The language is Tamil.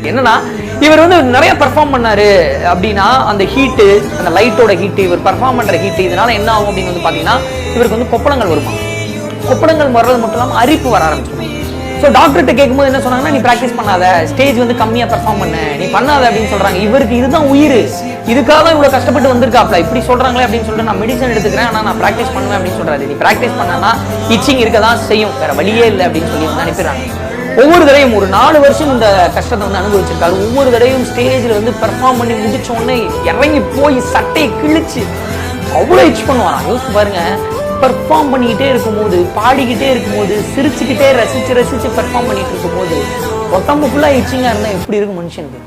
என்னன்னா இவர் வந்து நிறைய பெர்ஃபார்ம் பண்ணாரு அப்படின்னா அந்த ஹீட்டு, அந்த லைட்டோட ஹீட்டு, இவர் பெர்ஃபார்ம் பண்ற ஹீட்டு, இதனால என்ன ஆகும் அப்படின்னு வந்து பாத்தீங்கன்னா இவருக்கு வந்து கொப்பளங்கள் வருமா. கொப்பளங்கள் வர்றது மட்டும் இல்லாமல் அரிப்பு வர ஆரம்பிச்சிடும். ஸோ டாக்டர்கிட்ட கேட்கும்போது என்ன சொன்னாங்கன்னா, நீ ப்ராக்டிஸ் பண்ணாத, ஸ்டேஜ் வந்து கம்மியா பெர்ஃபார்ம் பண்ண, நீ பண்ணாத அப்படின்னு சொல்றாங்க. இவருக்கு இதுதான் உயிர், இதுக்காக தான் இவ்வளவு கஷ்டப்பட்டு வந்திருக்காப்ல. இப்படி சொல்றாங்களே அப்படின்னு சொல்லிட்டு நான் மெடிசன் எடுத்துக்கிறேன், ஆனா நான் ப்ராக்டிஸ் பண்ணுவேன் அப்படின்னு சொல்றாரு. நீ ப்ராக்டிஸ் பண்ணனா இச்சிங் இருக்கதான் செய்யும், வேற வழியே இல்லை அப்படின்னு சொல்லி அனுப்பிடுறாங்க. ஒவ்வொரு தடையும் ஒரு 4 வருஷம் இந்த கஷ்டத்தை வந்து அனுபவிச்சிருக்காரு. ஒவ்வொரு தடையும் ஸ்டேஜில் வந்து பெர்ஃபார்ம் பண்ணி முடிச்ச உடனே இறங்கி போய் சட்டையை கிழிச்சு அவ்வளோ இச் பண்ணுவாராம். யோசிச்சு பாருங்க, பெர்ஃபார்ம் பண்ணிக்கிட்டே இருக்கும்போது, பாடிக்கிட்டே இருக்கும்போது, சிரிச்சுக்கிட்டே ரசிச்சு ரசிச்சு பெர்ஃபார்ம் பண்ணிட்டு இருக்கும்போது உடம்பு ஃபுல்லாக இச்சிங்காக இருந்தால் எப்படி இருக்கும் மனுஷனுக்கு?